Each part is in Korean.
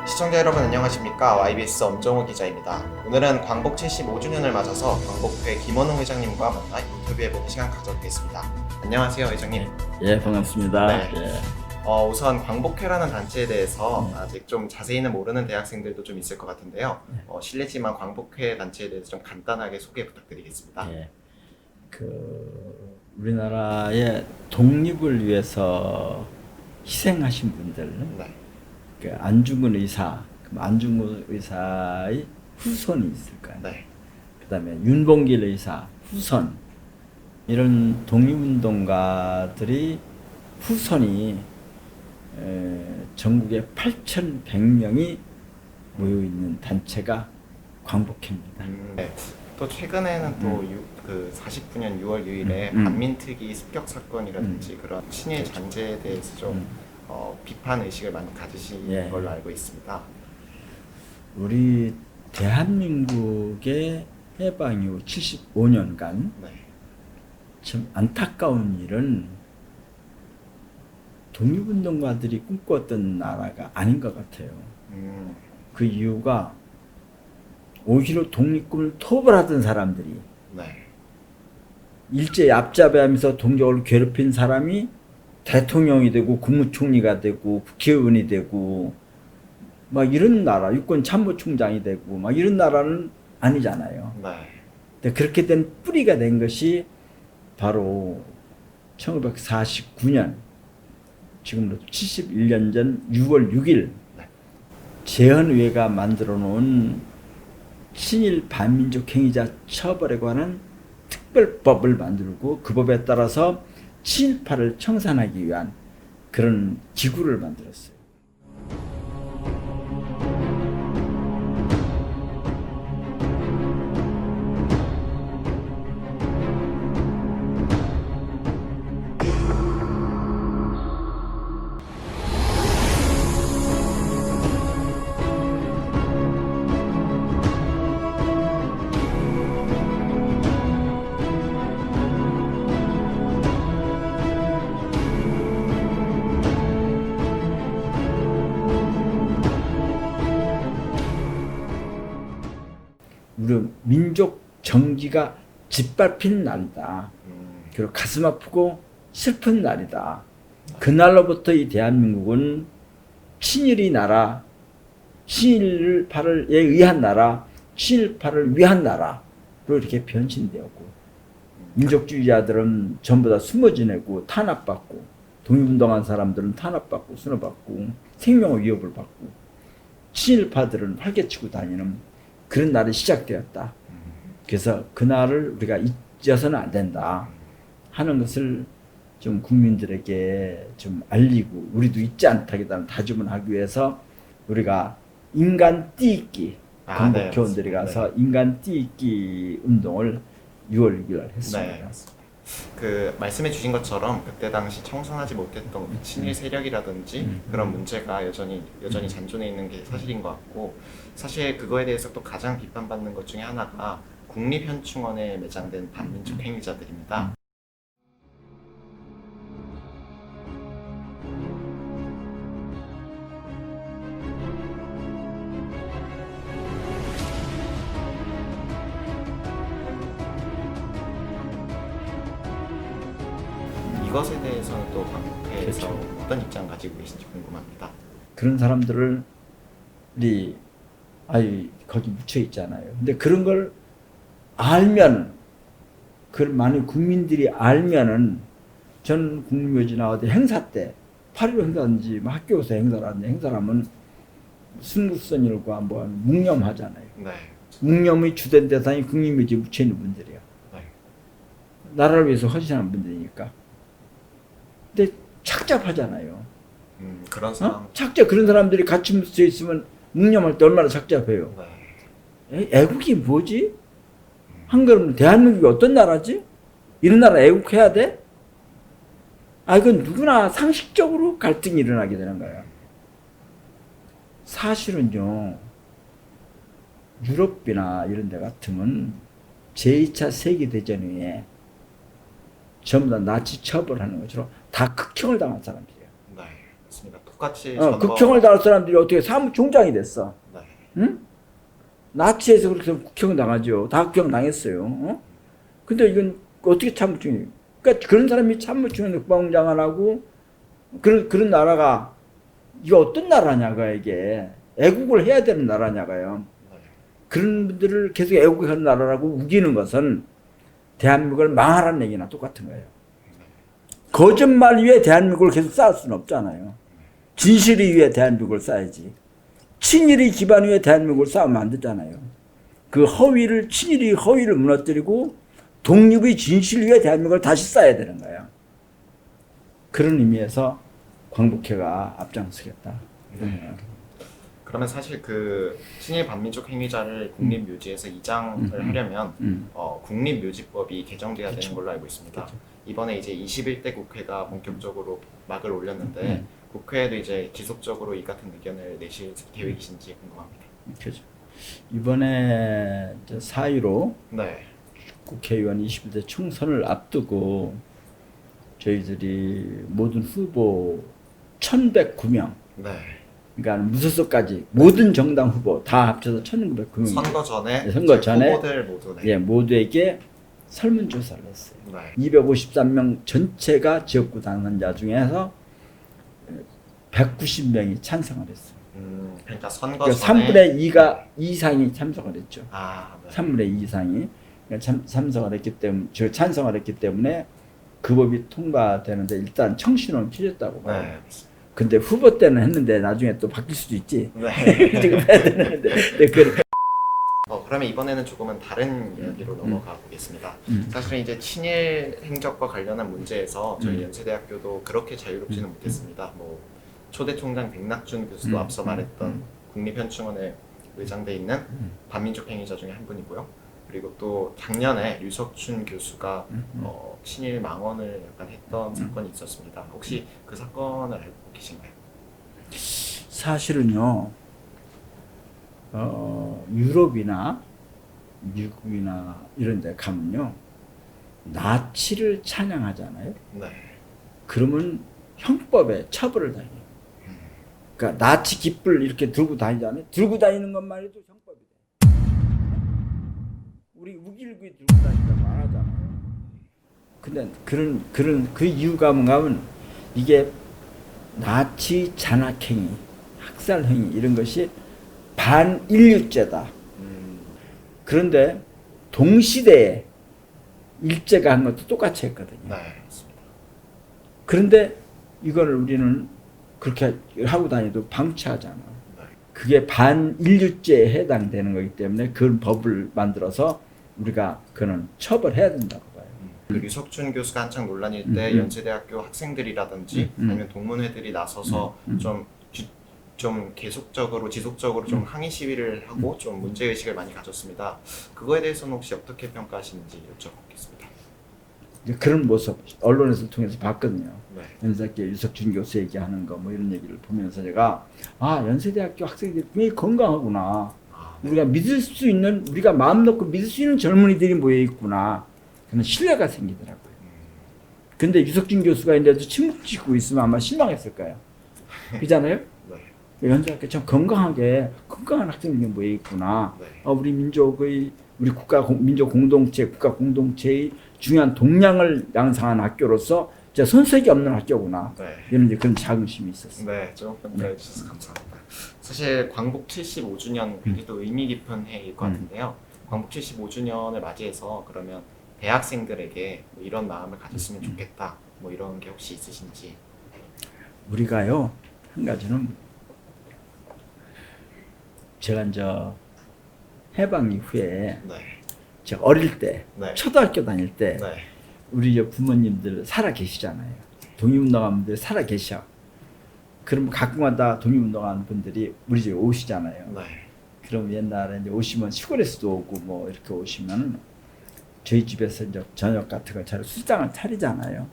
시청자 여러분 안녕하십니까? YBS 엄정호 기자입니다. 오늘은 광복 75주년을 맞아서 광복회 김원웅 회장님과 만나 인터뷰해보는 시간 가져보겠습니다. 안녕하세요 회장님. 예, 반갑습니다. 네. 예. 우선 광복회라는 단체에 대해서 아직 좀 자세히는 모르는 대학생들도 좀 있을 것 같은데요. 실례지만 광복회 단체에 대해서 좀 간단하게 소개 부탁드리겠습니다. 예. 우리나라의 독립을 위해서 희생하신 분들, 네. 안중근 의사, 그럼 안중근 의사의 후손이 있을 거예요. 네. 그다음에 윤봉길 의사 후손, 이런 독립운동가들이 후손이 전국에 8,100명이 모여 있는 단체가 광복회입니다. 네. 또 최근에는 또 49년 6월 6일에 반민특위 습격 사건이라든지 그런 친일 잔재에 대해서 좀 비판 의식을 많이 가지신 예. 걸로 알고 있습니다. 우리 대한민국의 해방 이후 75년간 네. 참 안타까운 일은 독립운동가들이 꿈꿨던 나라가 아닌 것 같아요. 그 이유가 오히려 독립군을 토벌하던 사람들이 네. 일제 얍잡하면서 동족을 괴롭힌 사람이 대통령이 되고 국무총리가 되고 국회의원이 되고 막 이런 나라, 육군 참모총장이 되고 막 이런 나라는 아니잖아요. 네. 근데 그렇게 된 뿌리가 된 것이 바로 1949년, 지금부터 71년 전 6월 6일 재헌의회가 만들어 놓은 친일 반민족 행위자 처벌에 관한 특별법을 만들고 그 법에 따라서 친일파를 청산하기 위한 그런 기구를 만들었어요. 우리 민족 정기가 짓밟힌 날이다. 그리고 가슴 아프고 슬픈 날이다. 그날로부터 이 대한민국은 친일이 나라, 친일파를 의한 나라, 친일파를 위한 나라로 이렇게 변신되었고, 민족주의자들은 전부 다 숨어 지내고 탄압받고, 독립운동한 사람들은 탄압받고 순환받고 생명의 위협을 받고, 친일파들은 활개치고 다니는 그런 날이 시작되었다. 그래서 그날을 우리가 잊어서는 안 된다 하는 것을 좀 국민들에게 좀 알리고, 우리도 잊지 않다기보다는 다짐을 하기 위해서 우리가 인간 띠입기, 광복 교원들이 가서 인간 띠입기 운동을 6월 6일 했습니다. 네. 그 말씀해 주신 것처럼 그때 당시 청산하지 못했던 친일 세력이라든지 그런 문제가 여전히 잔존해 있는 게 사실인 것 같고, 사실 그거에 대해서 또 가장 비판받는 것 중에 하나가 국립현충원에 매장된 반민족 행위자들입니다. 이것에 대해서는 또 광복회에서 어떤 입장 가지고 계신지 궁금합니다. 그런 사람들을 거기 묻혀 있잖아요. 근데 그런 걸 알면, 그걸 많은 국민들이 알면은, 전 국립묘지나 어디 행사 때 8.15 행사든지 학교에서 행사를 하면 순국선열과 묵념하잖아요. 네. 묵념의 주된 대상이 국립묘지에 묻혀 있는 분들이야. 네. 나라를 위해서 헌신하는 분들이니까. 근데 착잡하잖아요. 그런 상황. 그런 사람들이 같이 묻혀 있으면 묵념할 때 얼마나 착잡해요. 네. 애국이 뭐지? 한 걸음 대한민국이 어떤 나라지? 이런 나라 애국해야 돼? 이건 누구나 상식적으로 갈등이 일어나게 되는 거예요. 사실은요, 유럽이나 이런 데 같으면 제2차 세계대전 후에 전부 다 나치 처벌하는 것처럼 다 극형을 당한 사람들이에요. 네. 맞습니다. 똑같이 극형을 당할 사람들이 어떻게 사무총장이 됐어? 네. 응? 나치에서 그렇게 해서 극형을 당하죠. 다 극형 당했어요. 근데 이건 어떻게 참모총이? 그러니까 그런 사람이 참모총장, 국방장관하고 그런 나라가 이거 어떤 나라냐가 이게 애국을 해야 되는 나라냐가요. 네. 그런 분들을 계속 애국하는 나라라고 우기는 것은 대한민국을 망하라는 얘기나 똑같은 거예요. 거짓말 위에 대한민국을 계속 쌓을 수는 없잖아요. 진실이 위에 대한민국을 쌓아야지. 친일이 기반 위에 대한민국을 쌓으면 안 되잖아요. 그 허위를, 친일이 허위를 무너뜨리고 독립의 진실 위에 대한민국을 다시 쌓아야 되는 거예요. 그런 의미에서 광복회가 앞장서겠다. 그러면 사실 그 친일 반민족 행위자를 국립묘지에서 이장을 하려면 국립묘지법이 개정돼야 되는 걸로 알고 있습니다. 이번에 이제 21대 국회가 본격적으로 막을 올렸는데 국회에도 이제 지속적으로 이 같은 의견을 내실 계획이신지 궁금합니다. 그렇죠. 이번에 4.15 네. 국회의원 21대 총선을 앞두고 저희들이 모든 후보 1,109명, 네. 그러니까 무소속까지 모든 정당 후보 다 합쳐서 1,909명. 선거 전에 선거 전에 후보들 모두 네. 예, 모두에게 설문조사를 했어요. 네. 253명 전체가 지역구 당선자 중에서 190명이 찬성을 했어요. 그러니까 선거 그러니까 전에 3분의 2가 이상이 참석을 했죠. 아, 네. 3분의 2 이상이 참석을 했기 때문에, 찬성을 했기 때문에 그 법이 통과되는데 일단 청신호는 켜졌다고 봐요. 네. 근데 후보 때는 했는데 나중에 또 바뀔 수도 있지. 네. 지금 해야 되는데. 그러면 이번에는 조금은 다른 이야기로 넘어가 보겠습니다. 사실은 이제 친일 행적과 관련한 문제에서 저희 연세대학교도 그렇게 자유롭지는 못했습니다. 뭐 초대 총장 백낙준 교수도 앞서 말했던 국립현충원에 의장돼 있는 반민족 행위자 중에 한 분이고요. 그리고 또 작년에 류석춘 교수가 친일 망언을 약간 했던 사건이 있었습니다. 혹시 그 사건을 알고 계신가요? 사실은요, 유럽이나 미국이나 이런 데 가면요, 나치를 찬양하잖아요. 네. 그러면 형법에 처벌을 당해요. 그러니까 나치 깃불 이렇게 들고 다니잖아요. 들고 다니는 것만 해도 형법이 돼. 우리 우길기 들고 다닌다고 안 하잖아요. 근데 그 이유가 뭔가 하면 이게 나치 잔악행위, 학살행위 이런 것이 반인류죄다. 그런데 동시대에 일제가 한 것도 똑같이 했거든요. 네, 맞습니다. 그런데 이거를 우리는 그렇게 하고 다니도 방치하잖아. 네. 그게 반인류죄에 해당되는 거기 때문에 그 법을 만들어서 우리가 그는 처벌해야 된다고 봐요. 그 류석춘 교수가 한창 논란일 때 연세대학교 학생들이라든지 아니면 동문회들이 나서서 좀 계속적으로 지속적으로 좀 항의 시위를 하고 좀 문제 의식을 많이 가졌습니다. 그거에 대해서는 혹시 어떻게 평가하시는지 여쭤보겠습니다. 그런 모습 언론에서 통해서 봤거든요. 네. 연세대학교 유석준 교수 얘기하는 거 뭐 이런 얘기를 보면서 제가 연세대학교 학생들이 굉장히 건강하구나. 우리가 믿을 수 있는, 우리가 마음 놓고 믿을 수 있는 젊은이들이 모여 있구나. 그런 신뢰가 생기더라고요. 근데 유석준 교수가 있는데도 침묵 짓고 있으면 아마 실망했을 거예요. 그렇잖아요? 네. 연세대학교 참 건강한 학생들이 모여 있구나. 네. 우리 민족의, 우리 민족 공동체, 국가 공동체의 중요한 동량을 양상한 학교로서 진짜 손색이 없는 학교구나. 네. 이런 이제 그런 자긍심이 있었어요. 네, 조금 평가해 주셔서 감사합니다. 사실 광복 75주년 굉장히 의미 깊은 해일 것 같은데요. 광복 75주년을 맞이해서 그러면 대학생들에게 뭐 이런 마음을 가졌으면 좋겠다. 뭐 이런 게 혹시 있으신지? 우리가요, 한 가지는 제가 이제 해방 이후에 네. 제가 어릴 때, 네. 초등학교 다닐 때 네. 우리 이제 부모님들 살아 계시잖아요. 독립운동하는 살아 계셔. 그럼 가끔마다 독립운동하는 분들이 우리 집에 오시잖아요. 네. 그럼 옛날에 이제 오시면 시골에서도 오고 뭐 이렇게 오시면 저희 집에서 이제 저녁 같은 거 차려 술상을 차리잖아요.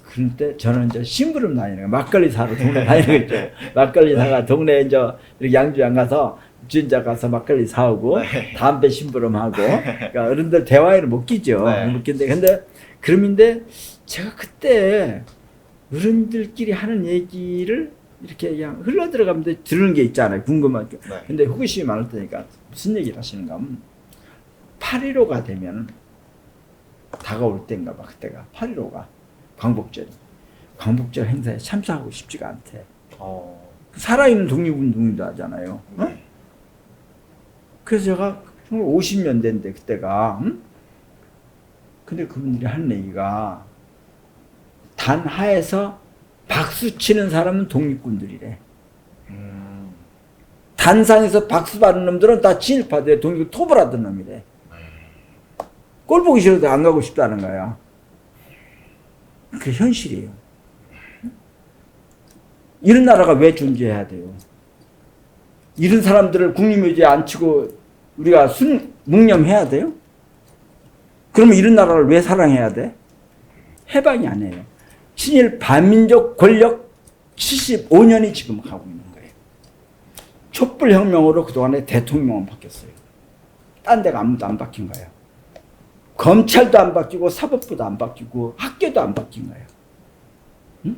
그럴 때 저는 이제 심부름 다니는 거예요. 막걸리 사러 동네 다니는 거죠. 막걸리 사가 동네 이제 이렇게 양주장 가서 주인자 가서 막걸리 사오고 네. 담배 심부름하고 그러니까 어른들 대화에는 못 끼죠. 네. 못 끼는데 근데 그럼인데 제가 그때 어른들끼리 하는 얘기를 이렇게 그냥 흘러들어가면 들은 게 있잖아요. 궁금한 게. 네. 근데 호기심이 많을 테니까 무슨 얘기를 하시는가 하면 8.15가 되면 다가올 때인가 봐. 그때가 8.15가 광복절 행사에 참석하고 싶지가 않대. 살아있는 독립운동도 하잖아요. 어? 네. 그래서 제가 50년대인데 그때가 근데 그분들이 하는 얘기가 단하에서 박수 치는 사람은 독립군들이래. 단상에서 박수 받는 놈들은 다 친일파들, 독립군 토벌하던 놈이래. 꼴 보기 싫어도 안 가고 싶다는 거야. 그게 현실이에요. 이런 나라가 왜 존재해야 돼요? 이런 사람들을 국립묘지에 앉히고 우리가 묵념해야 돼요? 그러면 이런 나라를 왜 사랑해야 돼? 해방이 아니에요. 친일 반민족 권력 75년이 지금 가고 있는 거예요. 촛불혁명으로 그동안에 대통령은 바뀌었어요. 딴 데가 아무도 안 바뀐 거예요. 검찰도 안 바뀌고 사법부도 안 바뀌고 학교도 안 바뀐 거예요. 응?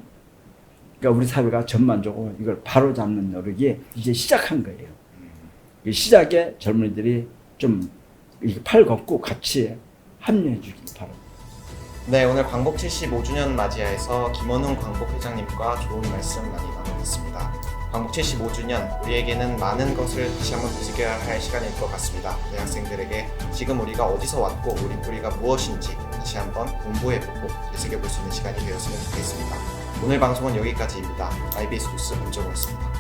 그러니까 우리 사회가 전반적으로 이걸 바로잡는 노력이 이제 시작한 거예요. 이 시작에 젊은이들이 좀 팔 걷고 같이 합류해 주길 바랍니다. 네, 오늘 광복 75주년 맞이해서 김원훈 광복회장님과 좋은 말씀 많이 나눠봤습니다. 광복 75주년, 우리에게는 많은 것을 다시 한번 되새겨야 할 시간일 것 같습니다. 대학생들에게 지금 우리가 어디서 왔고 우리 뿌리가 무엇인지 다시 한번 공부해보고 되새겨볼 수 있는 시간이 되었으면 좋겠습니다. 오늘 방송은 여기까지입니다. IBS 뉴스 문정호였습니다.